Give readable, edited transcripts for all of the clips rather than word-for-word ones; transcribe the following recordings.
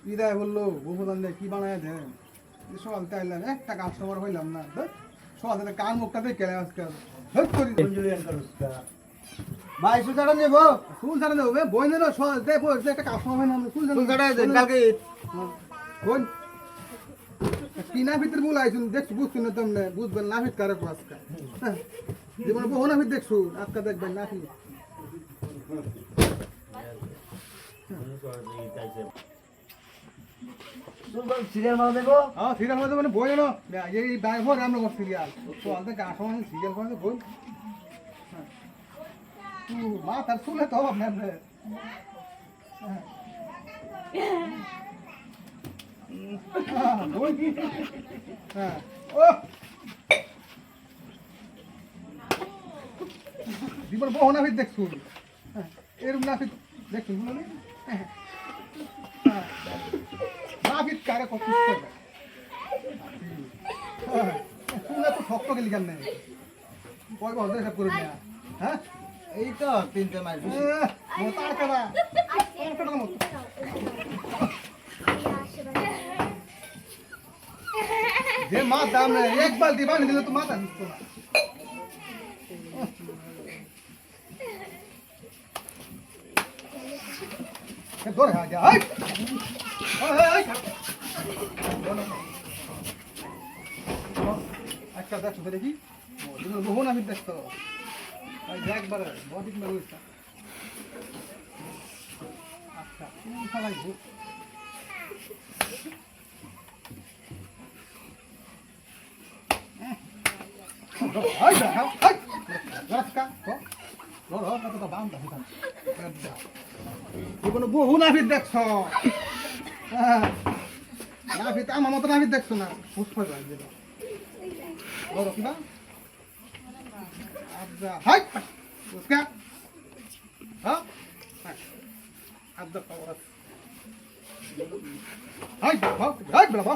বিদায় বললো গোপদান কি বানায় দেন সকাল চাইলাম একটা কাস্টমার হইলাম না সকাল থেকে কার মুখটা দেখে আজকে ভাই সুতাটা নেবো ফুল ছাড়া দেবো বই নেন সকাল থেকে একটা কাস্টমার হয় না ফুল সুতাটা কালকে বই কিনা ভিতরে বলে আইছুন দেখছি বুঝছি না তোমরা বুঝবেন না ভিত কারে আজকে জীবনে বহু না ভিত দেখছু আজকে দেখবেন না কি সিরিয়াল মাল দেবো হ্যাঁ সিরিয়াল মধ্যে মানে বই না এই ব্যাগ ভরে আমরা করছি সিরিয়াল সকাল থেকে কাস্টমার সিরিয়াল করে বই মা তার শুনে তো আপনার হ্যাঁ ও জীবন বহু নাফিত দেখছুন এরকম নাফিত দেখছুন নাফিত কারে কত শুনে তো শক্ত গেলি কেন কয় বছর হিসাব করে নেয়া হ্যাঁ এই তো তিনটে মাস তার কাটা যে মা দাম নেই এক বালতি পানি দিলে তো মাথা দিচ্ছ না ধরে যা আচ্ছা দেখছো তো দেখি মোহন আমি দেখতো একবার বডি আচ্ছা লাগবে বহু নাফিত দেখছ নাফিত আমার মতো নাফিত দেখছো না পুষ্প কিবা হাই পুষ্কা হ্যাঁ আব্দা পাওয়ার হাই হাই বাবা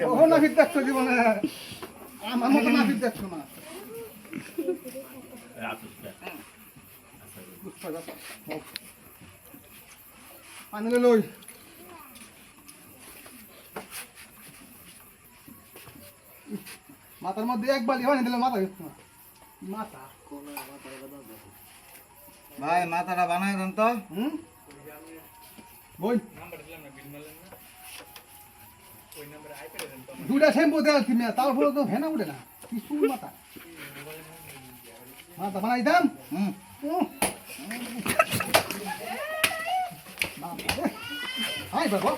বহু নাফিত দেখছো জীবনে আমার মতো নাফিত দেখছো না পানি লই মাথার মধ্যে এক বালি হয় দিলে মাথা গেছে না মাথা ভাই মাথাটা বানাই দেন তো বই দুটা শ্যাম্পু দেওয়া তুমি তারপরে তো ভেনা উঠে না কি সুর মাথা মাথা বানাই দাম হাই বাবা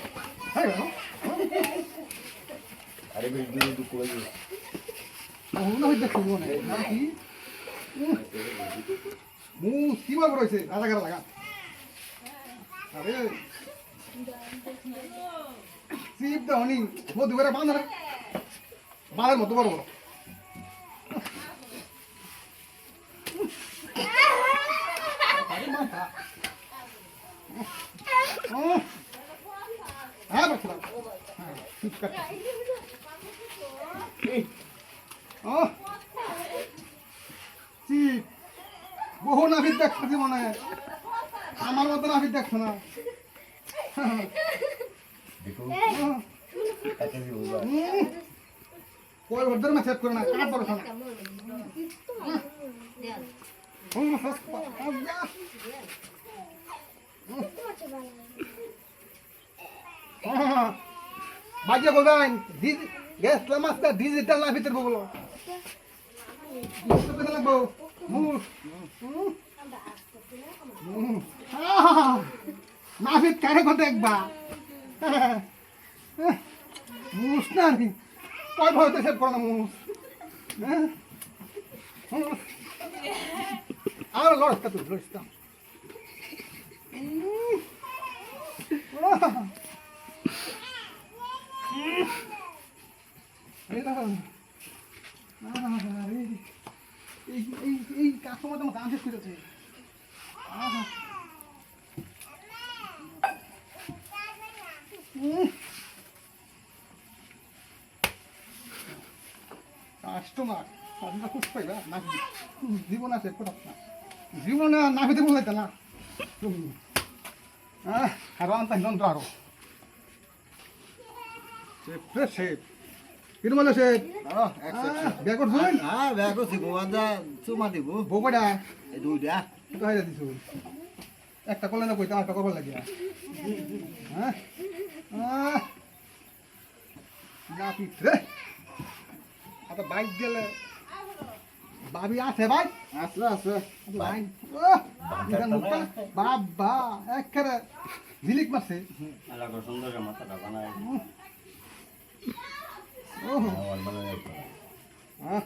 হাই বাবা আরে বেশ দূর দূর করে দিও মনে হয় দেখো মনে নাম কি কিবা করেছে রাজা গারা লাগা আরে সিপ দাও নি মধু করে বাঁধার বাঁধার মতো বড় বড় আরে মাথা হ্যাঁ বাচ্চা হ্যাঁ ঠিক আছে বহু নাফিত দেখছো জীবনে আমার মতো নাফিত দেখছো না কই ভদ্র মা সেট করে না কাট বড় না বাজে বলবেন গ্যাস লামাস্তা ডিজিটাল না ভিতর বলো লাগবো নাফিত কারে কথা একবা মুস না কয় ভয়তে সেট করো না মুস আর লড়স্তা তুই লড়স্তা এই কাস্টমার তোমার দাম শেষ করেছে কাস্টমার আপনারা খুশ পাইবা নাকি জীবন আছে কোথাও না জীবনে না পেতে বলাইতে না তুমি আরো আনতাম যন্ত্র আরো শেপ রে শেপ কিরম বলে শেপ বিয়া করছুন হ্যাঁ ব্যাগ করছি গোয়াদা চুমা দিব বউ কয়টা এই দুইটা কোথায় দিছু একটা করলে না কইতা একটা করবার লাগিয়া হ্যাঁ না পিত্রে আচ্ছা বাইক গেলে ভাবি আছে ভাই আছে আছে ভাই বাবা একেবারে ঝিলিক মারছে এলাকার সুন্দর মাথাটা বানায় ওহো আমার বানায় হ্যাঁ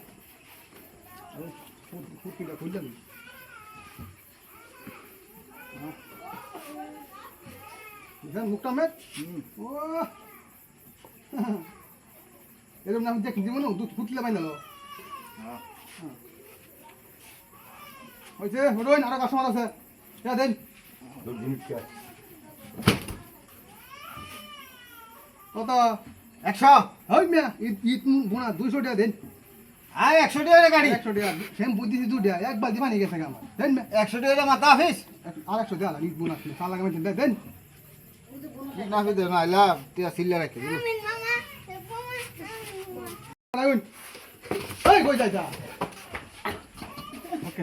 ফুটিটা খুললেন মুখটা মেট ও এরকম আমি দেখি জীবনে দুধ ফুটলে পাই না হয়েছে রোহিন আরো কাস্টমার আছে দেন কত 100 ওই মিয়া ঈদ বোনা 200 টাকা দেন আয় 100 টাকা গাড়ি 100 টাকা সেম বুদ্ধি দি 2 টাকা এক বালতি পানি গেছে আমার দেন মিয়া 100 টাকা মাথা অফিস আর 100 দেওয়া ঈদ বোনা সাল লাগাবেন দেন ঠিক না ফিদে না আইলা তিয়া সিল্লা রাখি রাখুন এই কই যাইতা ওকে